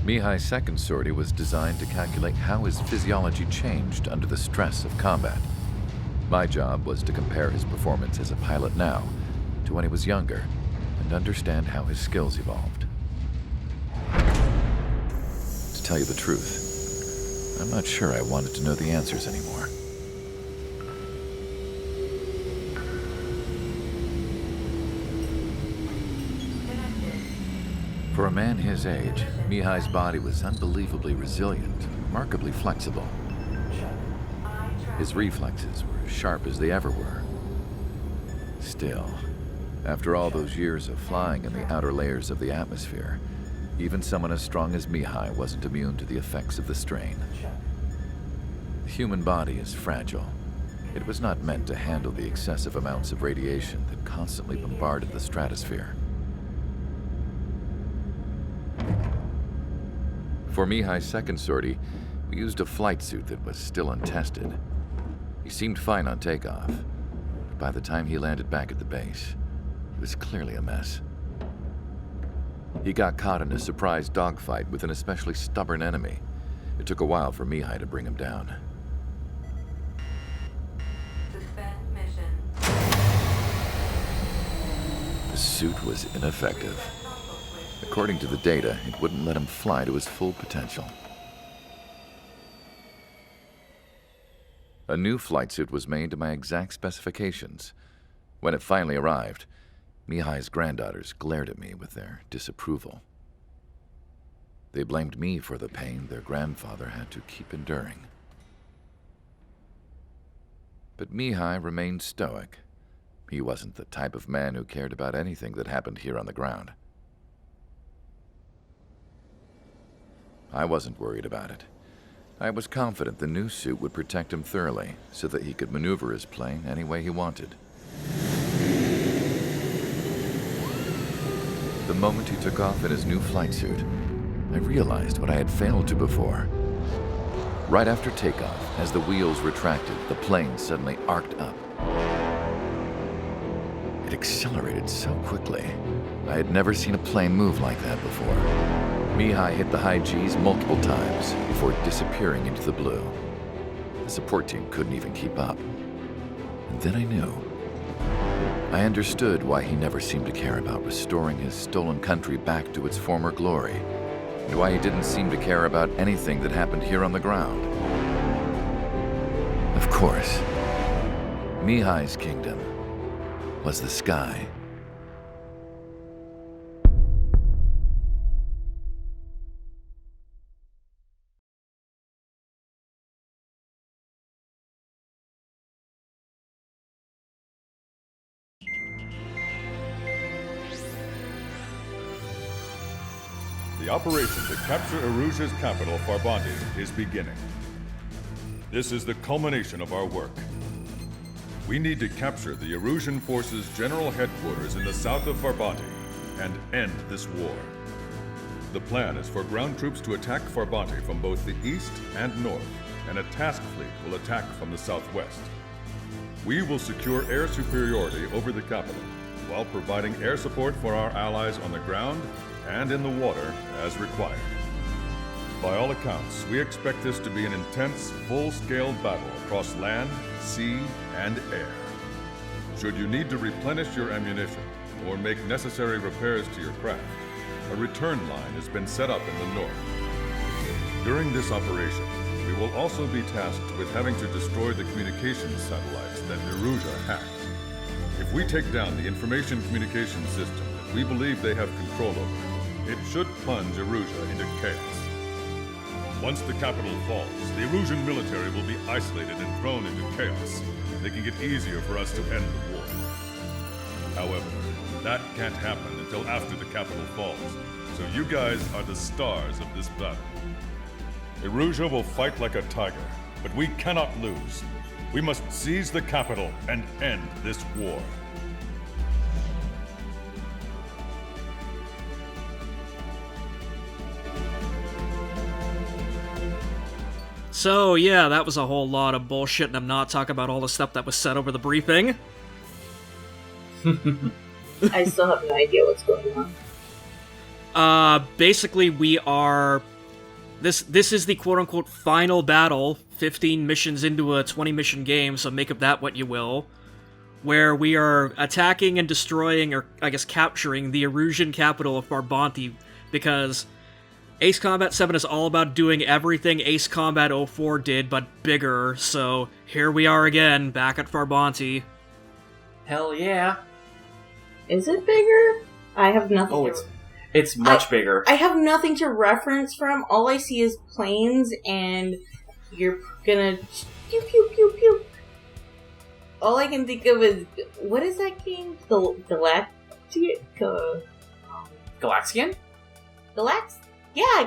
Mihai's second sortie was designed to calculate how his physiology changed under the stress of combat. My job was to compare his performance as a pilot now to when he was younger and understand how his skills evolved. To tell you the truth, I'm not sure I wanted to know the answers anymore. For a man his age, Mihai's body was unbelievably resilient, remarkably flexible. His reflexes were as sharp as they ever were. Still, after all those years of flying in the outer layers of the atmosphere, even someone as strong as Mihai wasn't immune to the effects of the strain. The human body is fragile. It was not meant to handle the excessive amounts of radiation that constantly bombarded the stratosphere. For Mihai's second sortie, we used a flight suit that was still untested. He seemed fine on takeoff, but by the time he landed back at the base, it was clearly a mess. He got caught in a surprise dogfight with an especially stubborn enemy. It took a while for Mihai to bring him down. Suspend mission. The suit was ineffective. According to the data, it wouldn't let him fly to his full potential. A new flight suit was made to my exact specifications. When it finally arrived, Mihai's granddaughters glared at me with their disapproval. They blamed me for the pain their grandfather had to keep enduring. But Mihai remained stoic. He wasn't the type of man who cared about anything that happened here on the ground. I wasn't worried about it. I was confident the new suit would protect him thoroughly so that he could maneuver his plane any way he wanted. The moment he took off in his new flight suit, I realized what I had failed to before. Right after takeoff, as the wheels retracted, the plane suddenly arced up. It accelerated so quickly. I had never seen a plane move like that before. Mihai hit the high G's multiple times before disappearing into the blue. The support team couldn't even keep up. And then I knew. I understood why he never seemed to care about restoring his stolen country back to its former glory, and why he didn't seem to care about anything that happened here on the ground. Of course, Mihai's kingdom was the sky. The operation to capture Erusea's capital, Farbanti, is beginning. This is the culmination of our work. We need to capture the Erusian forces' general headquarters in the south of Farbanti and end this war. The plan is for ground troops to attack Farbanti from both the east and north, and a task fleet will attack from the southwest. We will secure air superiority over the capital, while providing air support for our allies on the ground and in the water as required. By all accounts, we expect this to be an intense, full-scale battle across land, sea, and air. Should you need to replenish your ammunition or make necessary repairs to your craft, a return line has been set up in the north. During this operation, we will also be tasked with having to destroy the communications satellites that Erusea hacked. If we take down the information communication system that we believe they have control over, it should plunge Erusea into chaos. Once the capital falls, the Erusian military will be isolated and thrown into chaos, making it easier for us to end the war. However, that can't happen until after the capital falls, so you guys are the stars of this battle. Erusea will fight like a tiger, but we cannot lose. We must seize the capital and end this war. So, yeah, that was a whole lot of bullshit, and I'm not talking about all the stuff that was said over the briefing. I still have no idea what's going on. Basically, we are This is the quote-unquote final battle, 15 missions into a 20-mission game, so make of that what you will, where we are attacking and destroying, or I guess capturing, the Erusian capital of Farbanti, because Ace Combat 7 is all about doing everything Ace Combat 04 did, but bigger, so here we are again, back at Farbanti. Hell yeah. Is it bigger? I have nothing. Oh, it's much bigger. I have nothing to reference from. All I see is planes, and you're gonna pew pew pew pew. All I can think of is, what is that game? Galaxian? Yeah,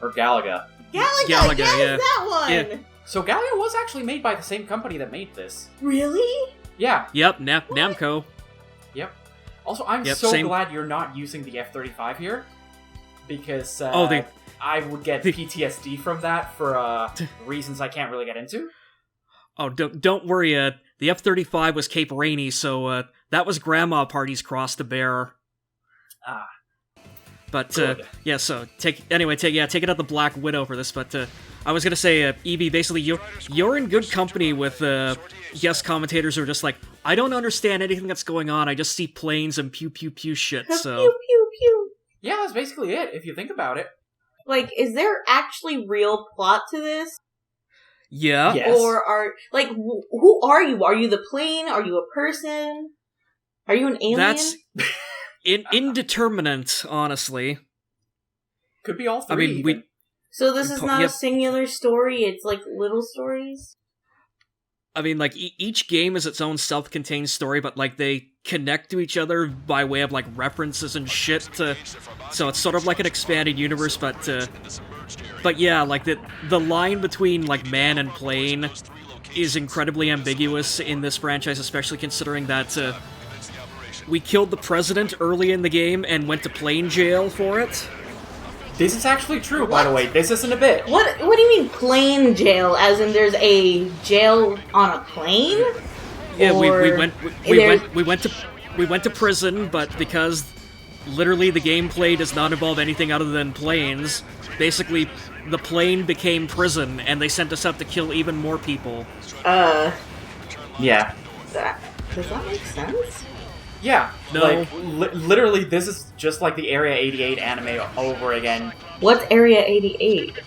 Or Galaga. Galaga, Galaga, yes, yeah. that one! Yeah. So Galaga was actually made by the same company that made this. Really? Yeah. Yep, Namco. Yep. Also, I'm glad you're not using the F-35 here, because I would get PTSD from that for reasons I can't really get into. Oh, don't worry, the F-35 was Cape Rainy, so that was Grandma Party's cross to bear. Ah. But, yeah, so, take it out the Black Widow for this, but, I was gonna say, Evie, basically, you're in good company with, guest commentators who are just like, I don't understand anything that's going on, I just see planes and pew-pew-pew shit, so... Pew pew pew. Yeah, that's basically it, if you think about it. Like, is there actually real plot to this? Yeah. Yes. Or who are you? Are you the plane? Are you a person? Are you an alien? That's indeterminate, honestly. Could be all three. I mean, So this is not a singular story, it's like little stories? I mean, like, each game is its own self-contained story, but, like, they connect to each other by way of, like, references and shit, so it's sort of like an expanded universe, but yeah, like, the line between, like, man and plane is incredibly ambiguous in this franchise, especially considering that, we killed the president early in the game and went to plane jail for it. This is actually true, by the way. This isn't a bit. What do you mean plane jail? As in there's a jail on a plane? Yeah, or we went to prison, but because literally the gameplay does not involve anything other than planes, basically the plane became prison, and they sent us out to kill even more people. Yeah. Does that make sense? Yeah. No. Like, literally, this is just like the Area 88 anime over again. What's Area 88?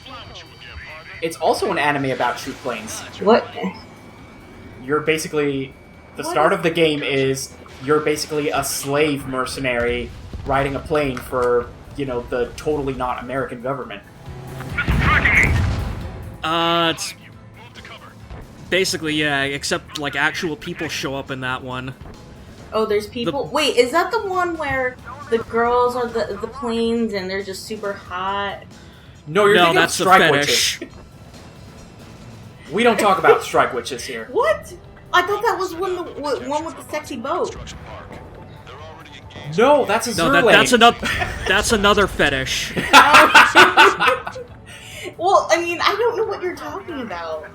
It's also an anime about troop planes. What? You're basically... The start of the game is you're basically a slave mercenary riding a plane for, the totally not American government. It's... Basically, yeah, except, like, actual people show up in that one. Oh, there's people? Wait, is that the one where the girls are the planes and they're just super hot? No, you're thinking that's of strike a fetish. witches. We don't talk about strike witches here. What? I thought that was one with the sexy boat. No, that's a Zerlane. That's another fetish. Well, I mean, I don't know what you're talking about.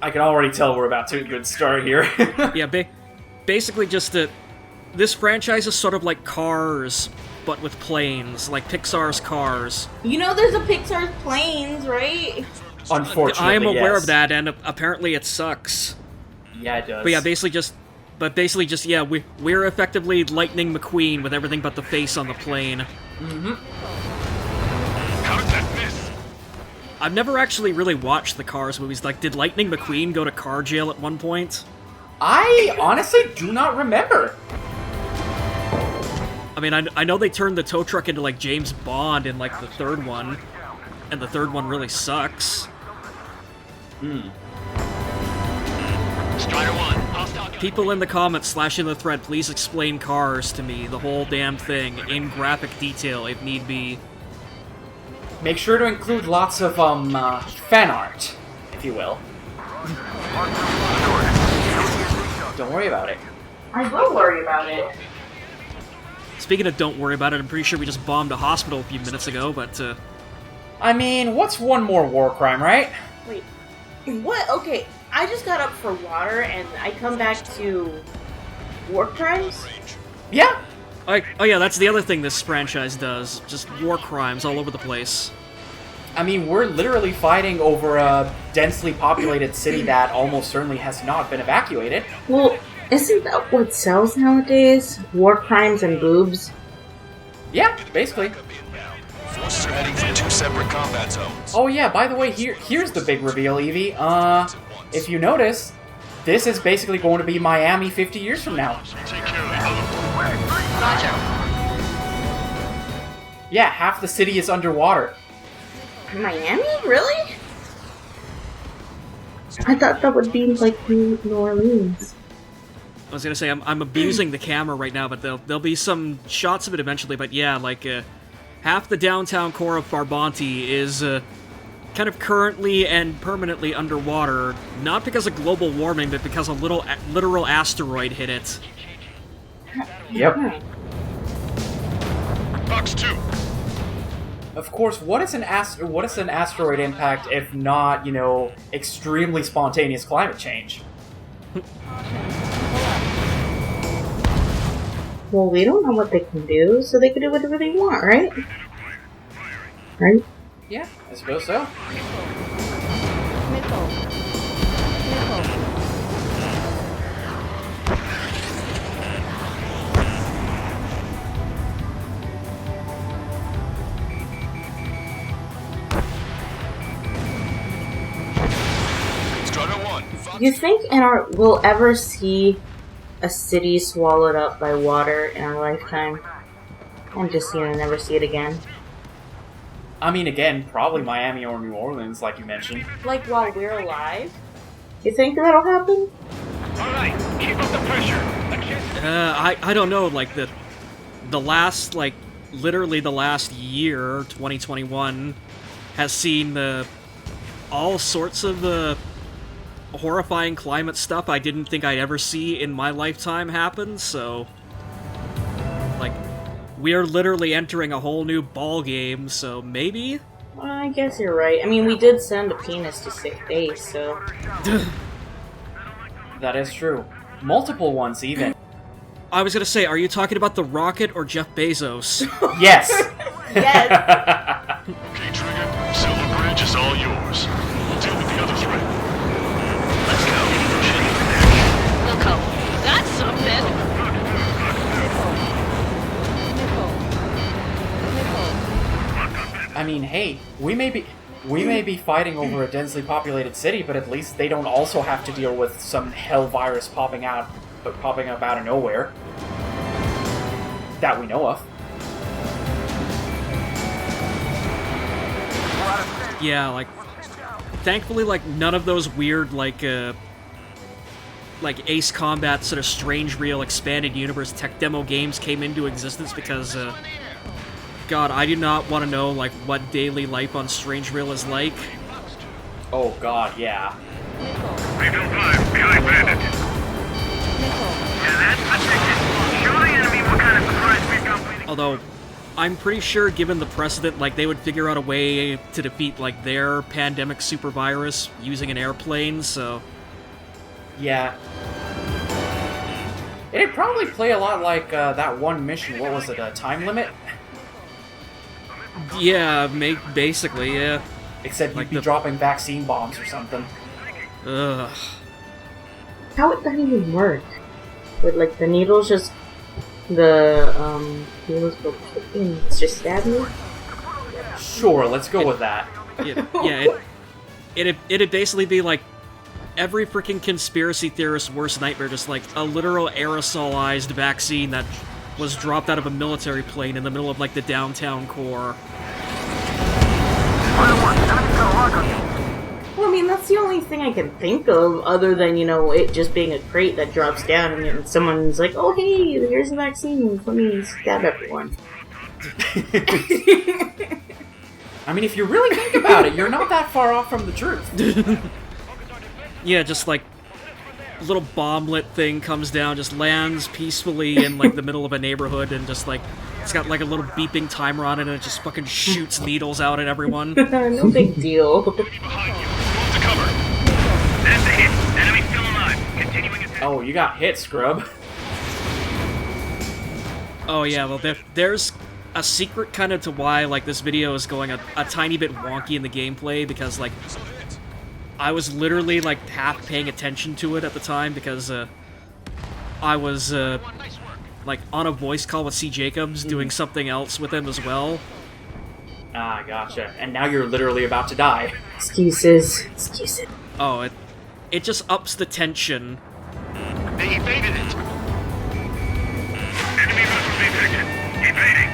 I can already tell we're about to a good start here. Yeah, basically just this franchise is sort of like Cars, but with planes, like Pixar's Cars. There's a Pixar's Planes, right? Unfortunately, I am aware yes. of that, and apparently it sucks. Yeah, it does. But yeah, basically just yeah, we're effectively Lightning McQueen with everything but the face on the plane. Mm-hmm. How did that miss? I've never actually really watched the Cars movies. Like, did Lightning McQueen go to car jail at one point? I honestly do not remember. I mean, I know they turned the tow truck into, like, James Bond in, like, the third one, and the third one really sucks. Strider 1, hostile gun. People in the comments / in the thread, please explain Cars to me, the whole damn thing, in graphic detail if need be. Make sure to include lots of, fan art, if you will. Don't worry about it. I will worry about it. Speaking of don't worry about it, I'm pretty sure we just bombed a hospital a few minutes ago, but, I mean, what's one more war crime, right? Wait, what? Okay, I just got up for water and I come back to war crimes? Yeah. Oh yeah, that's the other thing this franchise does. Just war crimes all over the place. I mean, we're literally fighting over a densely populated city that almost certainly has not been evacuated. Well, isn't that what sells nowadays? War crimes and boobs? Yeah, basically. Forces are heading for 2 separate combat zones. Oh yeah, by the way, here's the big reveal, Evie. If you notice, this is basically going to be Miami 50 years from now. Take care of the other. Yeah, half the city is underwater. Miami? Really? I thought that would be like New Orleans. I was gonna say I'm abusing the camera right now, but there'll be some shots of it eventually. But yeah, like half the downtown core of Farbanti is kind of currently and permanently underwater, not because of global warming, but because a literal asteroid hit it. Yep. Box 2. Of course, what is an asteroid impact if not, extremely spontaneous climate change? Well, we don't know what they can do, so they can do whatever they want, right? Right? Yeah, I suppose so. Strider 1. You think we'll ever see a city swallowed up by water in our lifetime? And just, never see it again? I mean, again, probably Miami or New Orleans, like you mentioned. Like, while we're alive? You think that'll happen? Alright, keep up the pressure. I don't know, like the last, like, literally the last year, 2021, has seen all sorts of horrifying climate stuff I didn't think I'd ever see in my lifetime happen, so like we're literally entering a whole new ball game, so maybe? Well, I guess you're right. I mean, we did send a penis to sick days, so... That is true. Multiple ones, even. I was gonna say, are you talking about the Rocket or Jeff Bezos? Yes! Yes! Okay, Trigger. Silver Bridge is all yours. We'll deal with the other threat. Let's go. Look, that's something. I mean, hey, we may be fighting over a densely populated city, but at least they don't also have to deal with some hell virus popping up out of nowhere. That we know of. Yeah, like, thankfully, like, none of those weird, like Ace Combat sort of strange real expanded universe tech demo games came into existence because, God, I do not want to know, like, what daily life on Strange Real is like. Oh god, yeah. Regional 5, behind Bandit. Show the enemy what kind of surprise we've got. Although, I'm pretty sure, given the precedent, like, they would figure out a way to defeat, like, their pandemic super virus using an airplane, so... Yeah. It'd probably play a lot like that one mission, what was it, Time Limit? Yeah, basically, yeah. Except Like you'd be the- dropping vaccine bombs or something. Ugh. How would that even work? Would, like, the needles just... The, needles go and just stab me? Sure, let's go with that. Yeah, it'd basically be like every freaking conspiracy theorist's worst nightmare, just like a literal aerosolized vaccine that was dropped out of a military plane in the middle of, like, the downtown core. Well, I mean, that's the only thing I can think of, other than, it just being a crate that drops down and someone's like, oh, hey, here's a vaccine, let me stab everyone. I mean, if you really think about it, you're not that far off from the truth. Yeah, just like a little bomblet thing comes down, just lands peacefully in, like, the middle of a neighborhood, and just, like, it's got, like, a little beeping timer on it, and it just fucking shoots needles out at everyone. No big deal. Behind you. Move to cover. That's a hit. Enemy still alive. Continuing attack. Oh, you got hit, scrub. Oh yeah, well there's a secret kind of to why like this video is going a tiny bit wonky in the gameplay, because like I was literally like half paying attention to it at the time because I was like on a voice call with C. Jacobs doing something else with him as well. Ah, gotcha. And now you're literally about to die. Excuses. Oh, it just ups the tension. They evaded it. Enemy vessel detected. Evading.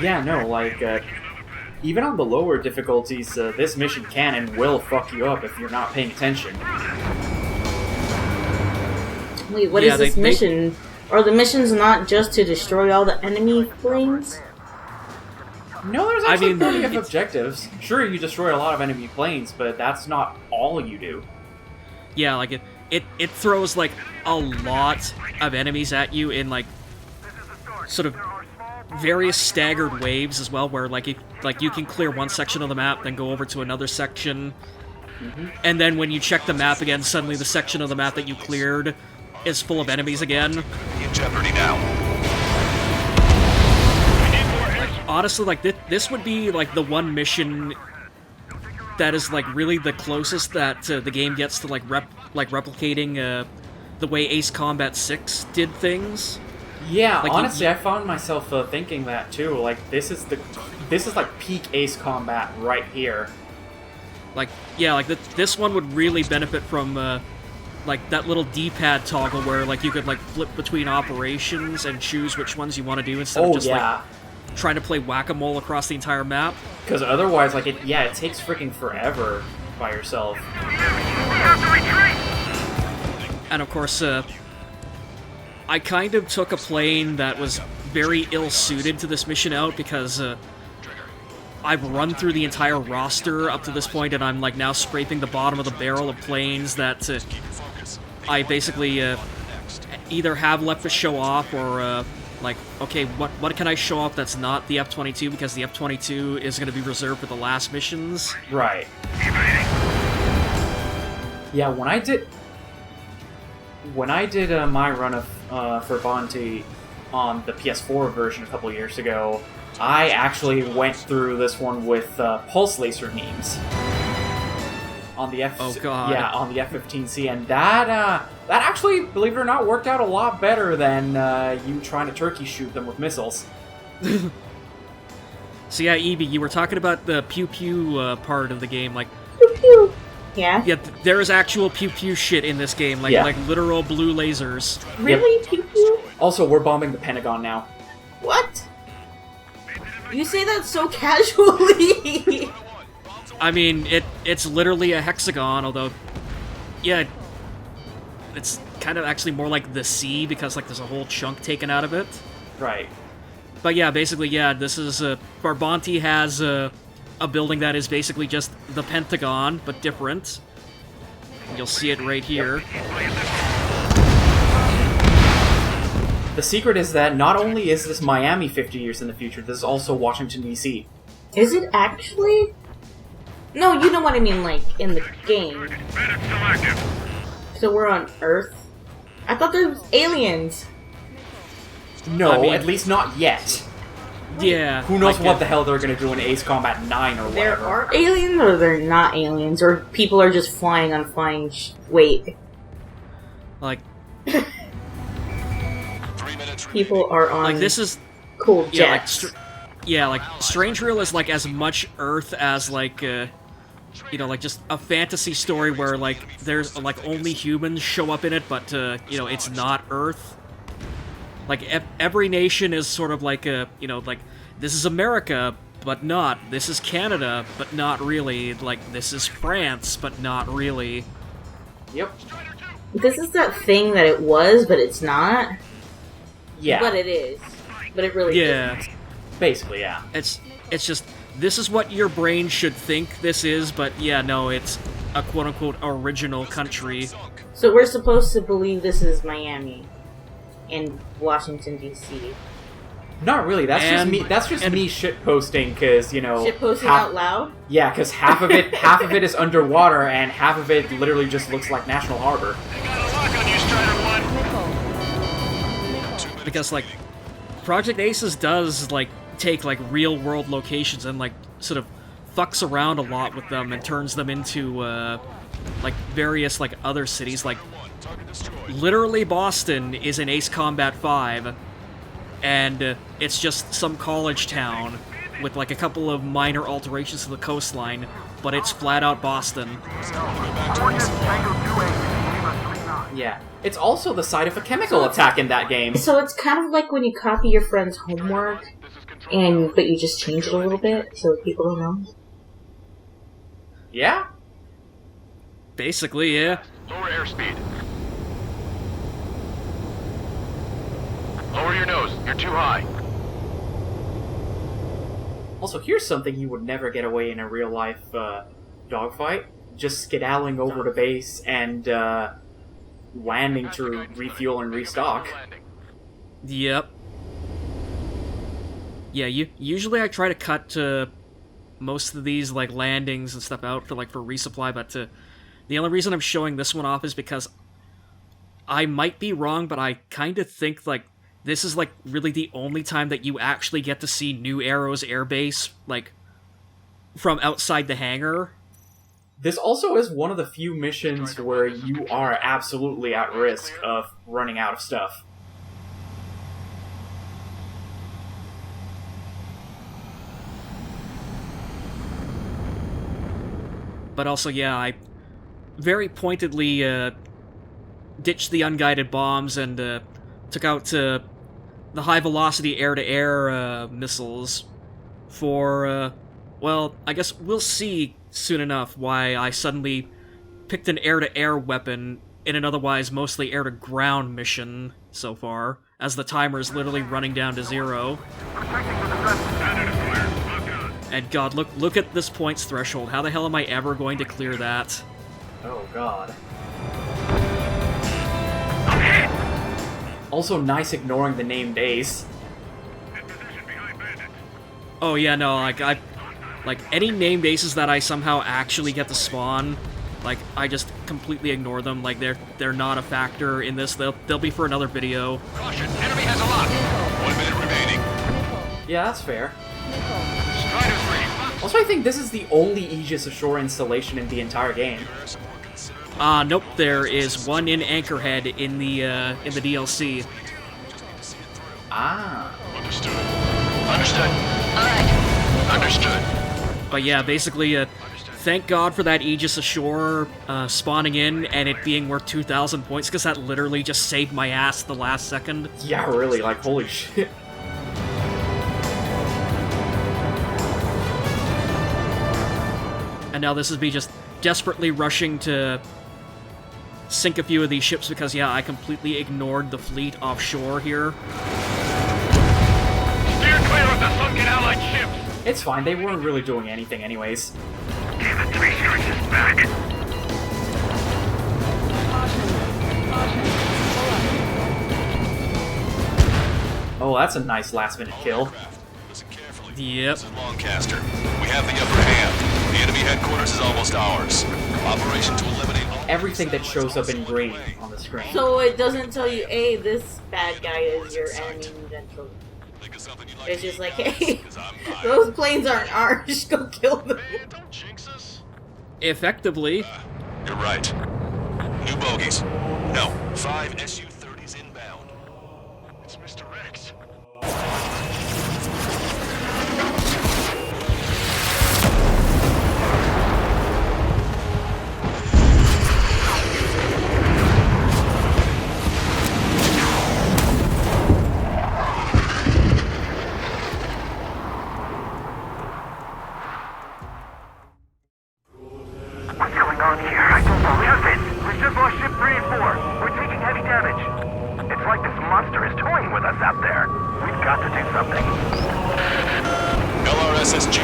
Yeah, no, like, even on the lower difficulties, this mission can and will fuck you up if you're not paying attention. Wait, what is this mission? Are the missions not just to destroy all the enemy planes? No, there's actually plenty of objectives. Sure, you destroy a lot of enemy planes, but that's not all you do. Yeah, like it throws like a lot of enemies at you in like sort of various staggered waves as well, where like you can clear one section of the map, then go over to another section, and then when you check the map again, suddenly the section of the map that you cleared is full of enemies again. In jeopardy now. Honestly, like this would be like the one mission that is like really the closest that the game gets to like replicating the way Ace Combat 6 did things. Yeah, like, honestly, I found myself thinking that too. Like this is like peak Ace Combat right here. Like yeah, like this one would really benefit from like that little D-pad toggle where like you could like flip between operations and choose which ones you want to do instead of just like trying to play whack-a-mole across the entire map. Because otherwise, like, it takes freaking forever by yourself. And of course, I kind of took a plane that was very ill-suited to this mission out because I've run through the entire roster up to this point, and I'm like now scraping the bottom of the barrel of planes that I basically either have left to show off or like, okay, what can I show off that's not the F-22, because the F-22 is going to be reserved for the last missions. Right. Yeah, when I did my run of Farbanti on the PS4 version a couple years ago, I actually went through this one with pulse laser memes on the Oh god. Yeah, on the F-15C, and that actually, believe it or not, worked out a lot better than you trying to turkey shoot them with missiles. So yeah, Evie, you were talking about the pew-pew part of the game, like... Pew-pew! Yeah? Yeah, there is actual pew-pew shit in this game, like like literal blue lasers. Really? Yep. Pew-pew? Also, we're bombing the Pentagon now. What? You say that so casually! I mean, it's literally a hexagon, although, yeah, it's kind of actually more like the sea, because, like, there's a whole chunk taken out of it. Right. But yeah, basically, yeah, this is, Farbanti has a building that is basically just the Pentagon, but different. You'll see it right here. The secret is that not only is this Miami 50 years in the future, this is also Washington, D.C. Is it actually? No, you know what I mean, like, in the game. So we're on Earth? I thought there was aliens. No, I mean, at least not yet. Yeah. Who knows like, what the hell they're gonna do in Ace Combat 9 or whatever. There are aliens, or they're not aliens, or people are just flying on flying wait. Like... People are on Like, this is... cool jets. Yeah, like, Strange Reel is, like, as much Earth as, like, you know, like, just a fantasy story where, like, there's, like, only humans show up in it, but, you know, it's not Earth. Like, every nation is sort of like a, you know, like, this is America, but not. This is Canada, but not really. Like, this is France, but not really. Yep. This is that thing that it was, but it's not. Yeah. But it is. But it really Yeah. isn't. Basically, yeah. It's just, this is what your brain should think this is, but yeah, no, it's a quote-unquote original country. So we're supposed to believe this is Miami in Washington, D.C. Not really. That's just me. That's just me shit posting because, you know, Shit posting out loud? Yeah, because half of it is underwater, and half of it literally just looks like National Harbor. They got a lock on you, Strider 1. because, like, Project Aces does, like, take, like, real-world locations and, like, sort of fucks around a lot with them and turns them into, like, various, like, other cities. Like, literally Boston is in Ace Combat 5, and it's just some college town with, like, a couple of minor alterations to the coastline, but it's flat-out Boston. Yeah. It's also the site of a chemical attack in that game. So it's kind of like when you copy your friend's homework, but you just change it a little bit so people don't know. Yeah? Basically, yeah. Lower airspeed. Lower your nose. You're too high. Also, here's something you would never get away in a real-life dogfight. Just skedaddling over to base and landing to refuel and restock. Yep. Yeah, usually I try to cut most of these, like, landings and stuff out for resupply, but the only reason I'm showing this one off is because I might be wrong, but I kind of think, like, this is, like, really the only time that you actually get to see New Arrow's airbase, like, from outside the hangar. This also is one of the few missions where you are absolutely at risk of running out of stuff. But also, yeah, I very pointedly ditched the unguided bombs and took out the high-velocity air-to-air missiles for, well, I guess we'll see soon enough why I suddenly picked an air-to-air weapon in an otherwise mostly air-to-ground mission so far, as the timer is literally running down to 0. And god, look at this points threshold. How the hell am I ever going to clear that? Oh god. Also nice ignoring the named Ace. Oh yeah, no, like any named aces that I somehow actually get to spawn, like, I just completely ignore them. Like, they're not a factor in this. They'll be for another video. Caution, enemy has a lock. 1 minute remaining. Yeah, that's fair. Strider 3. Also, I think this is the only Aegis Ashore installation in the entire game. Nope, there is one in Anchorhead in the DLC. Ah. Understood. Understood. Alright. Understood. But yeah, basically, thank God for that Aegis Ashore spawning in and it being worth 2,000 points, because that literally just saved my ass at the last second. Yeah, really, like, holy shit. And now this is me just desperately rushing to sink a few of these ships because, yeah, I completely ignored the fleet offshore here. Steer clear of the sunken Allied ships. It's fine, they weren't really doing anything anyways. Give it 3 resources back. Oh, that's a nice last-minute kill. Listen carefully. Yep. Lancaster. We have the upper hand. The enemy headquarters is almost ours. Operation to eliminate all Everything that shows up in green on the screen. So it doesn't tell you, hey, this bad guy is your enemy eventually. Think of something you'd like It's to just eat like, now, hey, 'cause I'm tired. those planes aren't ours, just go kill them. Man, don't jinx us. Effectively. You're right. New bogies. No, 5 Su-30s inbound. It's Mr. Rex. What's going on here? I don't believe it! We just lost ship 3 and 4. We're taking heavy damage. It's like this monster is toying with us out there. We've got to do something. LRSSG,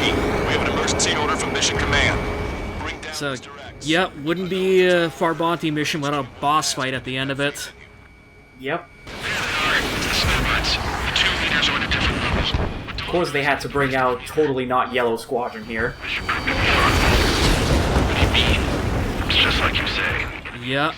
we have an emergency order from Mission Command. Bring down So, Mr. X. yeah, wouldn't be a Farbanti mission without a boss fight at the end of it. Yep. The 2 leaders are in a different level. Of course they had to bring out totally not Yellow Squadron here. What do you mean? It's just like you say. Yep,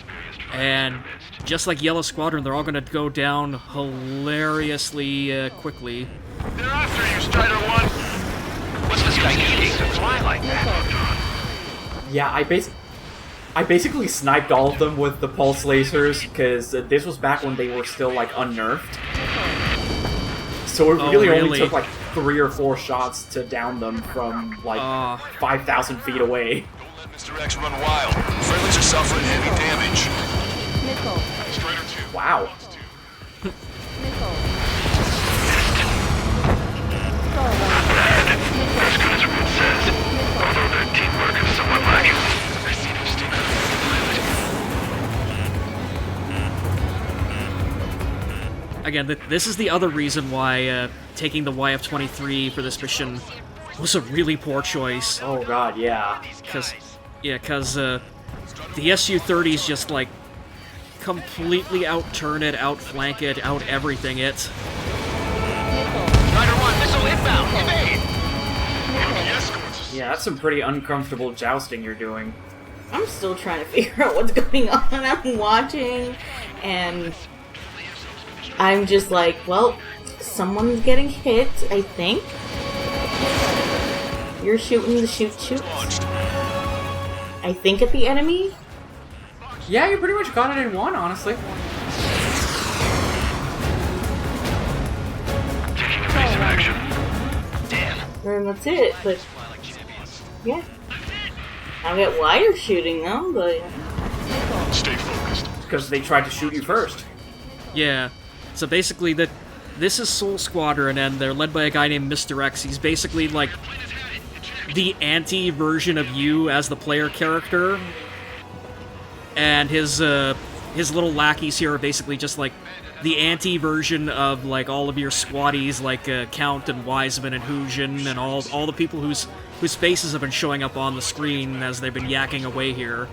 and just like Yellow Squadron, they're all gonna go down hilariously quickly. They're after you, Strider 1! What's this guy eating to fly like that? Yeah, I basically sniped all of them with the pulse lasers, because this was back when they were still, like, unnerfed. So it really only took, like, 3 or 4 shots to down them from, like, 5,000 feet away. Don't let Mr. X run wild. Friendlies are suffering heavy damage. Strider 2. Wow. As good as Root says, although their teamwork is somewhat lacking. I see no stigma. Again, this is the other reason why taking the YF-23 for this mission was a really poor choice. Oh god, yeah. Because the Su-30s just, like, completely out-turn it, outflank it, out-everything it. Strider 1, missile inbound! Evade! Yeah, that's some pretty uncomfortable jousting you're doing. I'm still trying to figure out what's going on. I'm watching, and I'm just like, well, someone's getting hit, I think. You're shooting the shoots. I think at the enemy. Yeah, you pretty much got it in one, honestly. Taking evasive action. Damn. And that's it, but yeah. I get why you're shooting them, but Stay focused. Because they tried to shoot you first. Yeah. So basically, this is Soul Squadron, and they're led by a guy named Mr. X. He's basically, like, the anti-version of you as the player character. And his little lackeys here are basically just, like, the anti-version of, like, all of your squaddies, like Count and Wiseman and Hujin and all the people whose faces have been showing up on the screen as they've been yakking away here.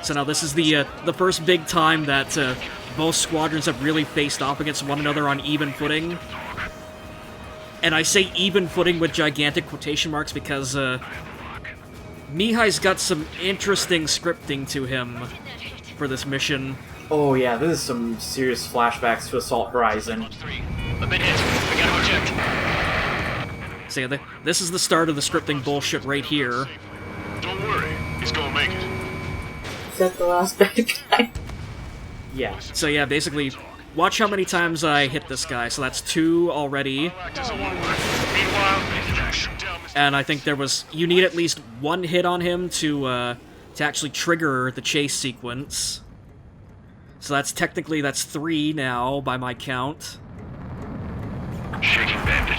So now this is the first big time that both squadrons have really faced off against one another on even footing. And I say even footing with gigantic quotation marks because Mihai's got some interesting scripting to him for this mission. Oh yeah, this is some serious flashbacks to Assault Horizon. A bit hit. We gotta eject. So yeah, this is the start of the scripting bullshit right here. Don't worry. He's gonna make it. is that the last bad guy? Yeah. So yeah, basically, watch how many times I hit this guy. So that's 2 already. And I think you need at least 1 hit on him to actually trigger the chase sequence. So that's 3 now by my count. Shaking bandit.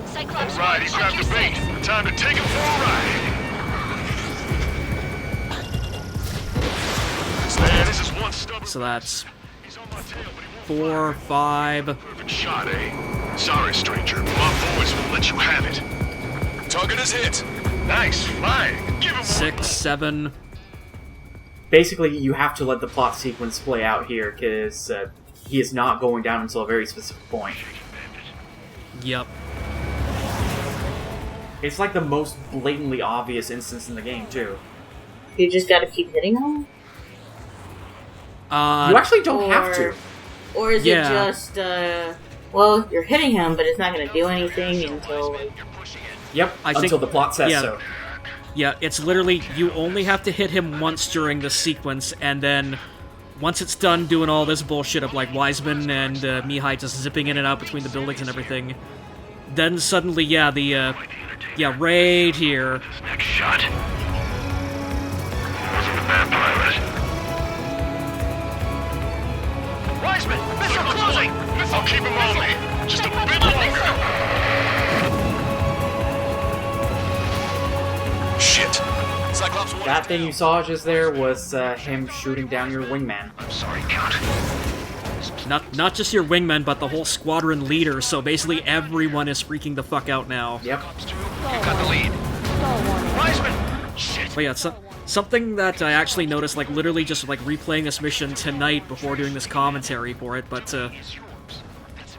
Cyclops Right, he grabbed the bait. Time to take him for a ride. This is one stubborn. So that's He's on my tail, but he won't 4, 5, Perfect shot, eh? Sorry, stranger. My boys won't let you have it. Target is hit. Nice flying. Give him 6, 7. Basically, you have to let the plot sequence play out here, because he is not going down until a very specific point. Yep. It's like the most blatantly obvious instance in the game, too. You just gotta keep hitting them? You actually don't have to. Or is Yeah. it just, well, you're hitting him, but it's not gonna do anything until, like, Yep, I think- until the plot says yeah. so. Yeah, it's literally, you only have to hit him once during the sequence, and then once it's done doing all this bullshit of, like, Wiseman and Mihai just zipping in and out between the buildings and everything, then suddenly, yeah, right here. Next shot. Wasn't a bad pilot. Wiseman, missile closing. I'll keep him on me. Just a bit longer. Shit. Cyclops one. That thing you saw just there was him shooting down your wingman. I'm sorry, Count. Not just your wingman, but the whole squadron leader, so basically everyone is freaking the fuck out now. Yep. You got the lead. Wiseman. Shit. But yeah, something that I actually noticed, like, literally just, like, replaying this mission tonight before doing this commentary for it, but,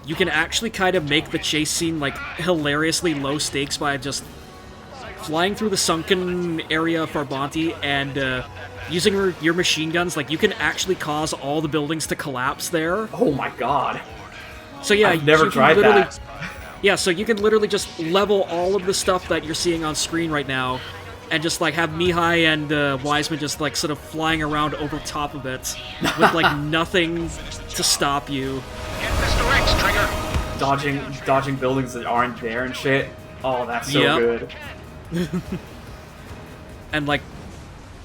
you can actually kind of make the chase scene, like, hilariously low stakes by just flying through the sunken area of Farbanti and using your machine guns, like, you can actually cause all the buildings to collapse there. Oh my god. So yeah, I've never you can tried literally- that. Yeah, so you can literally just level all of the stuff that you're seeing on screen right now, and just like have Mihai and Wiseman just like sort of flying around over top of it with like nothing to stop you. Get Mr. X, Trigger. Dodging buildings that aren't there and shit. Oh, that's so Yep. good. And like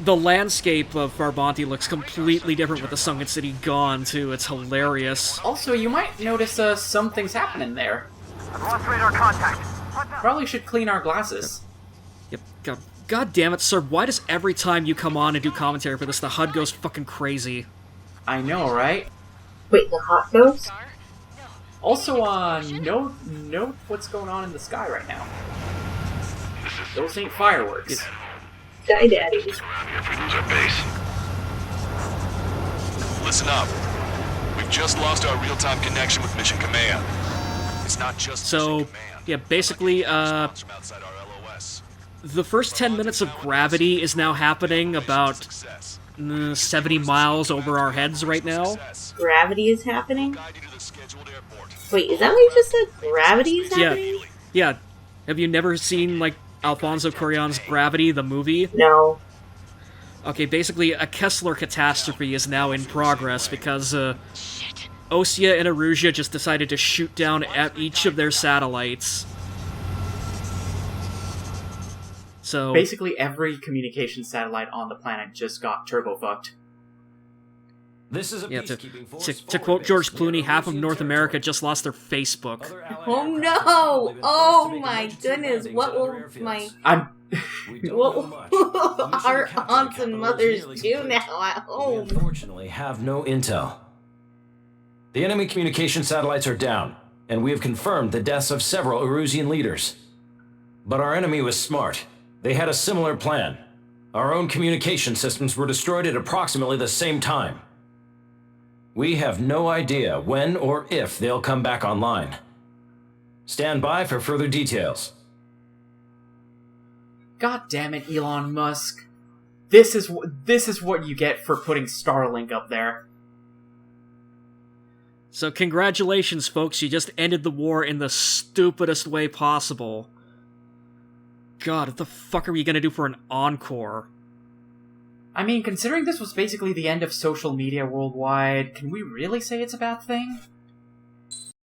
the landscape of Farbanti looks completely different with the sunken city gone too. It's hilarious. Also, you might notice some things happening there. I've lost radar contact. Probably should clean our glasses. Yep. God damn it, sir! Why does every time you come on and do commentary for this, the HUD goes fucking crazy? I know, right? Wait, the hot ghost? Also, note what's going on in the sky right now. Those ain't fireworks. Sky Daddy. Around here if we lose our base. Listen up. We've just lost our real-time connection with Mission Command. It's not just So, Mission Command. yeah, basically, Response from outside our LOS. the first 10 minutes of gravity is now happening about Success. 70 miles over our heads right now. Success. Gravity is happening? Guide you to the scheduled airport. Wait, is that what you just said? Gravity is Yeah. happening? Yeah. Have you never seen, like, Alfonso Cuarón's Gravity, the movie? No. Okay, basically, a Kessler catastrophe is now in progress because, Erusea and Erusea just decided to shoot down at each of their satellites. So, Basically, every communication satellite on the planet just got turbo fucked. This is a yeah, peacekeeping force to quote George Clooney, half of North America just lost their Facebook. Oh no! Oh my goodness, what will my... I'm. What will our aunts and mothers do now at We home? unfortunately have no intel. The enemy communication satellites are down, and we have confirmed the deaths of several Erusian leaders. But our enemy was smart. They had a similar plan. Our own communication systems were destroyed at approximately the same time. We have no idea when or if they'll come back online. Stand by for further details. God damn it, Elon Musk. This is what you get for putting Starlink up there. So congratulations, folks, you just ended the war in the stupidest way possible. God, what the fuck are we gonna do for an encore? I mean, considering this was basically the end of social media worldwide, can we really say it's a bad thing?